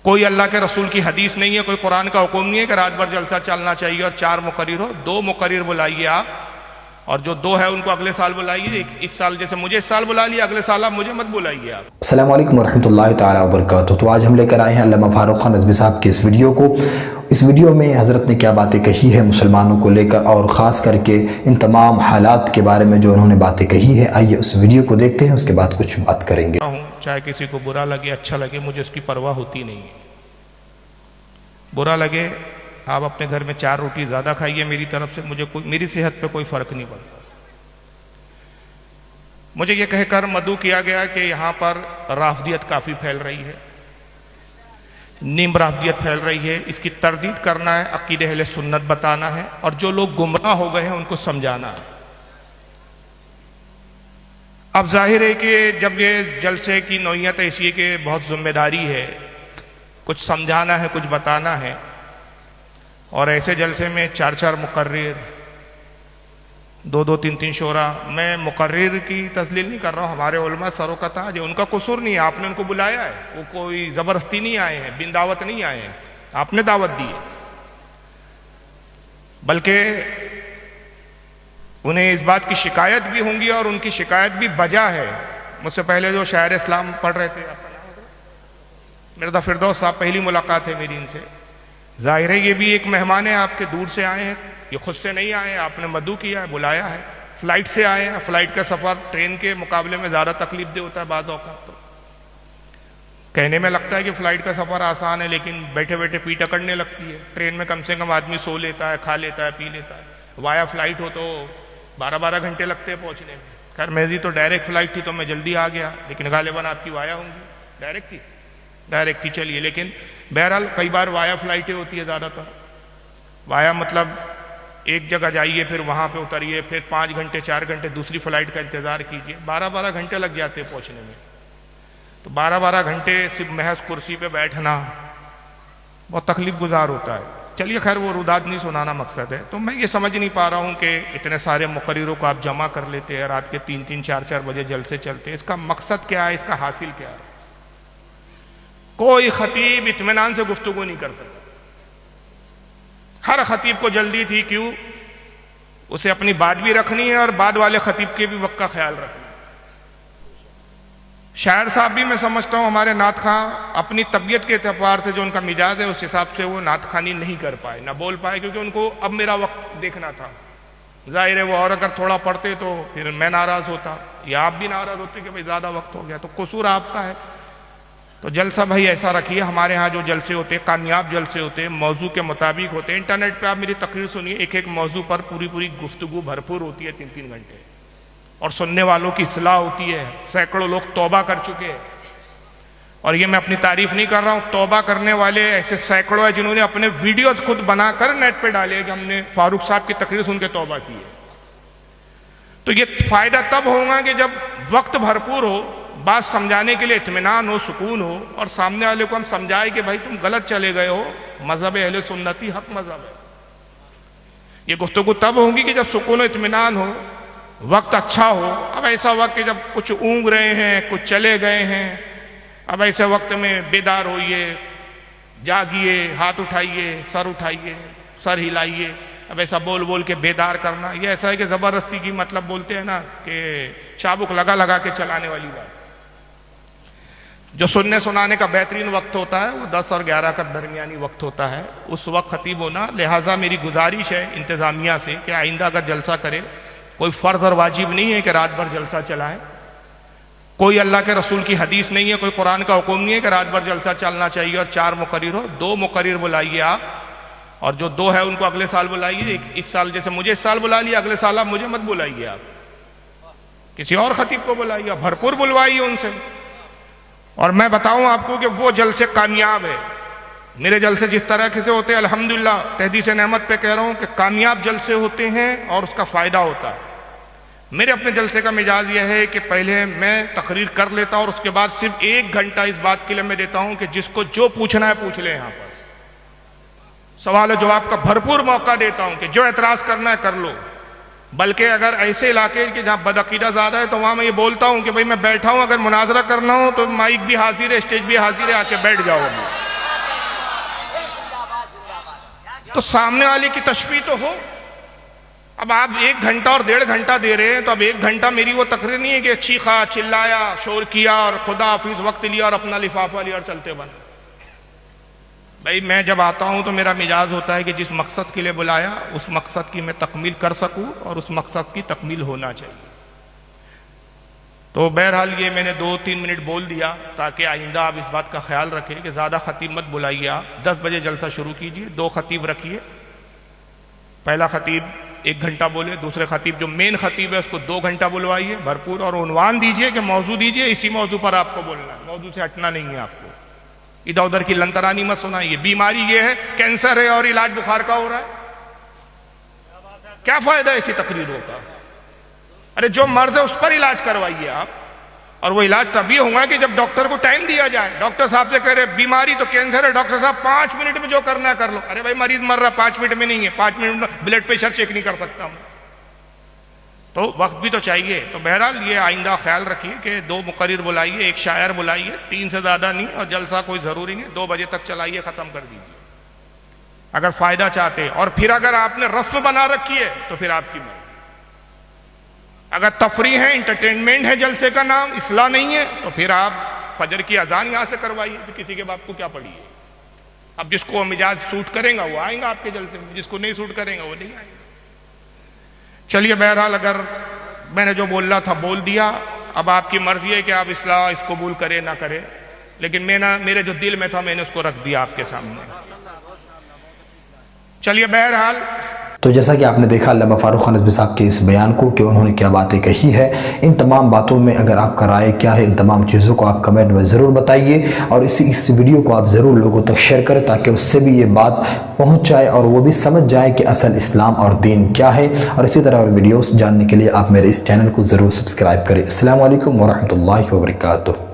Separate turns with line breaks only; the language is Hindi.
कोई अल्लाह के रसूल की हदीस नहीं है, कोई कुरान का हुक्म नहीं है कि रात भर जलसा चलना चाहिए और 4 मुकर्रिर हो। 2 मुकर्रिर बुलाइए आप, और जो 2 है उनको अगले साल बुलाइए। इस साल जैसे मुझे इस साल बुला लिया, अगले साल आप मुझे मत बुलाइए आप।
अस्सलाम वालेकुम वरहमतुल्लाहि ताला वबरकातुहू। तो आज हम लेकर आए हैं अल्लामा फारूक खान रज़वी साहब की इस वीडियो को। इस वीडियो में हज़रत ने क्या बातें कही है मुसलमानों को लेकर, और ख़ास करके इन तमाम हालात के बारे में जो उन्होंने बातें कही है। आइए उस वीडियो को देखते हैं, उसके बाद कुछ बात करेंगे।
चाहे किसी को बुरा लगे अच्छा लगे, मुझे उसकी परवाह होती नहीं है। बुरा लगे आप अपने घर में 4 रोटी ज़्यादा खाइए मेरी तरफ से, मुझे कोई, मेरी सेहत पे कोई फ़र्क नहीं पड़ता। मुझे ये कहकर मदऊ किया गया कि यहाँ पर राफदियत काफ़ी फैल रही है, नीम राफदियत फैल रही है, इसकी तरदीद करना है, अकीदे अहले सुन्नत बताना है, और जो लोग गुमराह हो गए हैं उनको समझाना है। अब जाहिर है कि जब ये जलसे की नौइयत ऐसी है कि बहुत जिम्मेदारी है, कुछ समझाना है, कुछ बताना है, और ऐसे जलसे में 4-4 मुकर्रिर, 2-2, 3-3 शोरा। मैं मुकर्रिर की तस्लील नहीं कर रहा हूँ, हमारे उलमा सरों का ताज है, उनका कसूर नहीं है, आपने उनको बुलाया है, वो कोई ज़बरदस्ती नहीं आए हैं, बिन दावत नहीं आए हैं, आपने दावत दी है। बल्कि उन्हें इस बात की शिकायत भी होंगी, और उनकी शिकायत भी बजा है। मुझसे पहले जो शायर इस्लाम पढ़ रहे थे, मिर्ज़ा फिरदौस साहब, पहली मुलाकात है मेरी इनसे। जाहिर है ये भी एक मेहमान है आपके, दूर से आए हैं, ये खुद से नहीं आए, आपने मदऊ किया है, बुलाया है, फ्लाइट से आए हैं। फ्लाइट का सफ़र ट्रेन के मुकाबले में ज़्यादा तकलीफ दे होता है बाज़ औक़ात। तो कहने में लगता है कि फ़्लाइट का सफ़र आसान है, लेकिन बैठे बैठे पीठ अकड़ने लगती है। ट्रेन में कम से कम आदमी सो लेता है, खा लेता है, पी लेता है। वाया फ्लाइट हो तो 12-12 घंटे लगते हैं पहुँचने में। खैर मेरी तो डायरेक्ट फ़्लाइट थी तो मैं जल्दी आ गया, लेकिन गालिबन आपकी वाया होंगी, डायरेक्ट थी, डायरेक्ट थी, चलिए। लेकिन बहरहाल कई बार वाया फ्लाइटें होती है ज़्यादातर। वाया मतलब एक जगह जाइए, फिर वहाँ पे उतरिए, फिर 5 घंटे 4 घंटे दूसरी फ्लाइट का इंतज़ार कीजिए, 12-12 घंटे लग जाते हैं पहुँचने में। तो 12-12 घंटे सिर्फ महज कुर्सी पे बैठना बहुत तकलीफ गुजार होता है। चलिए खैर वो रुदाद नहीं सुनाना मकसद है। तो मैं ये समझ नहीं पा रहा हूँ कि इतने सारे मुकर्रिरों को आप जमा कर लेते हैं, रात के 3-3, 4-4 बजे जलसे चलते हैं, इसका मकसद क्या है, इसका हासिल क्या है? कोई खतीब इत्मीनान से गुफ्तगू नहीं कर सकता। हर खतीब को जल्दी थी, क्यों? उसे अपनी बात भी रखनी है और बाद वाले खतीब के भी वक्त का ख्याल रखना है। शायर साहब भी मैं समझता हूँ हमारे नात खां अपनी तबीयत के एतबार से जो उनका मिजाज है उस हिसाब से वो नात खानी नहीं कर पाए, ना बोल पाए, क्योंकि उनको अब मेरा वक्त देखना था। जाहिर है वो और अगर थोड़ा पढ़ते तो फिर मैं नाराज होता, या आप भी नाराज होते कि भाई ज़्यादा वक्त हो गया। तो कसूर आपका है। तो जलसा भाई ऐसा रखिए, हमारे यहाँ जो जलसे होते हैं कामयाब जलसे होते हैं, मौजू के मुताबिक होते हैं। इंटरनेट पे आप मेरी तकरीर सुनिए, एक मौजू पर पूरी गुफ्तगू भरपूर होती है, 3-3 घंटे, और सुनने वालों की इस्लाह होती है। सैकड़ों लोग तौबा कर चुके हैं, और ये मैं अपनी तारीफ नहीं कर रहा हूँ, तौबा करने वाले ऐसे सैकड़ों हैं जिन्होंने अपने वीडियो खुद बनाकर नेट पे डाले कि हमने फारूक साहब की तकरीर सुन के तौबा की है। तो ये फायदा तब होगा कि जब वक्त भरपूर हो, बात समझाने के लिए इत्मीनान हो, सुकून हो, और सामने वाले को हम समझाए कि भाई तुम गलत चले गए हो, मजहब अहले सुन्नती हक मजहब है। ये गुफ्तगू तब होगी कि जब सुकून इत्मीनान हो, वक्त अच्छा हो। अब ऐसा वक्त कि जब कुछ ऊँग रहे हैं, कुछ चले गए हैं, अब ऐसे वक्त में बेदार होइए, जागिए, हाथ उठाइए, सर उठाइए, सर हिलाइए। अब ऐसा बोल बोल के बेदार करना, ये ऐसा है कि ज़बरदस्ती की, मतलब बोलते हैं ना कि चाबुक लगा के चलाने वाली बात। जो सुनने सुनाने का बेहतरीन वक्त होता है वो 10 और 11 का दरमियानी वक्त होता है, उस वक्त खतीब होना। लिहाजा मेरी गुजारिश है इंतज़ामिया से कि आइंदा अगर जलसा करे, कोई फ़र्ज़ और वाजिब नहीं है कि रात भर जलसा चलाएं। कोई अल्लाह के रसूल की हदीस नहीं है, कोई कुरान का हुक्म नहीं है कि रात भर जलसा चलना चाहिए और 4 मुकर्रिर हो। 2 मुकर्रिर बुलाइए आप, और जो 2 है उनको अगले साल बुलाइए। इस साल जैसे मुझे इस साल बुला लिया, अगले साल आप मुझे मत बुलाइए, आप किसी और खतीब को बुलाइए, भरपूर बुलवाइए उनसे। और मैं बताऊं आपको कि वो जलसे कामयाब है। मेरे जलसे जिस तरह से होते हैं, अल्हम्दुलिल्लाह तहदीस नेमत पे कह रहा हूं कि कामयाब जलसे होते हैं और उसका फ़ायदा होता है। मेरे अपने जलसे का मिजाज यह है कि पहले मैं तकरीर कर लेता हूं और उसके बाद सिर्फ 1 घंटा इस बात के लिए मैं देता हूं कि जिसको जो पूछना है पूछ ले। यहाँ पर सवाल जवाब का भरपूर मौका देता हूं कि जो एतराज़ करना है कर लो। बल्कि अगर ऐसे इलाके कि जहाँ बदअकीदा ज़्यादा है तो वहाँ मैं ये बोलता हूँ कि भाई मैं बैठा हूँ, अगर मुनाजरा करना हो तो माइक भी हाजिर है, स्टेज भी हाजिर है, आके बैठ जाओ। अभी तो सामने वाले की तशबीह तो हो। अब आप 1 घंटा और 1.5 घंटा दे रहे हैं, तो अब 1 घंटा मेरी वो तकरीर नहीं है कि चीखा चिल्लाया शोर किया और खुदा हाफिज वक्त लिया और अपना लिफाफा लिया और चलते बन। भाई मैं जब आता हूं तो मेरा मिजाज होता है कि जिस मकसद के लिए बुलाया उस मकसद की मैं तकमील कर सकूं और उस मकसद की तकमील होना चाहिए। तो बहरहाल ये मैंने 2-3 मिनट बोल दिया ताकि आइंदा आप इस बात का ख्याल रखें कि ज़्यादा खतीब मत बुलाइए। आप 10 बजे जलसा शुरू कीजिए, 2 खतीब रखिए। पहला खतीब 1 घंटा बोले, दूसरे खतीब जो मेन खतीब है उसको 2 घंटा बुलवाइए भरपूर, और उन्वान दीजिए कि मौजू दीजिए, इसी मौजू पर आपको बोलना है, मौजू से हटना नहीं है आपको। इधर उधर की लंतरानी मत सुनाइए। बीमारी ये है, कैंसर है और इलाज बुखार का हो रहा है, क्या फायदा ऐसी तकरीरों का? अरे जो मर्ज है उस पर इलाज करवाइए आप, और वो इलाज तभी होगा कि जब डॉक्टर को टाइम दिया जाए। डॉक्टर साहब से कह रहे बीमारी तो कैंसर है, डॉक्टर साहब 5 मिनट में जो करना है कर लो। अरे भाई मरीज मर रहा, 5 मिनट में नहीं है, 5 मिनट में ब्लड प्रेशर चेक नहीं कर सकता हूं, तो वक्त भी तो चाहिए। तो बहरहाल ये आइंदा ख्याल रखिए कि 2 मुकर्रिर बुलाइए, 1 शायर बुलाइए, 3 से ज्यादा नहीं, और जलसा कोई जरूरी नहीं, 2 बजे तक चलाइए, खत्म कर दीजिए अगर फायदा चाहते हैं। और फिर अगर आपने रस्म बना रखी है तो फिर आपकी मर्जी। अगर तफरी है, इंटरटेनमेंट है, जलसे का नाम इस्लाह नहीं है, तो फिर आप फजर की अजान यहां से करवाइए, तो किसी के बाप को क्या पड़ी है। अब जिसको मिजाज सूट करेगा वो आएगा आपके जलसे में, जिसको नहीं सूट करेगा वो नहीं आएगा। चलिए बहरहाल अगर मैंने जो बोलना था बोल दिया, अब आपकी मर्जी है कि आप इस्लाह इस कबूल करें ना करें, लेकिन मेरे जो दिल में था मैंने उसको रख दिया आपके सामने। चलिए बहरहाल
तो जैसा कि आपने देखा अल्लामा फ़ारूक ख़ान नज़वी साहब के इस बयान को कि उन्होंने क्या बातें कही है। इन तमाम बातों में अगर आपका राय क्या है, इन तमाम चीज़ों को आप कमेंट में ज़रूर बताइए, और इस वीडियो को आप ज़रूर लोगों तक शेयर करें ताकि उससे भी ये बात पहुंच जाए और वो भी समझ जाए कि असल इस्लाम और दीन क्या है। और इसी तरह और वीडियोस जानने के लिए आप मेरे इस चैनल को ज़रूर सब्सक्राइब करें। अस्सलामु अलैकुम वरहमतुल्लाहि वबरकातुहू।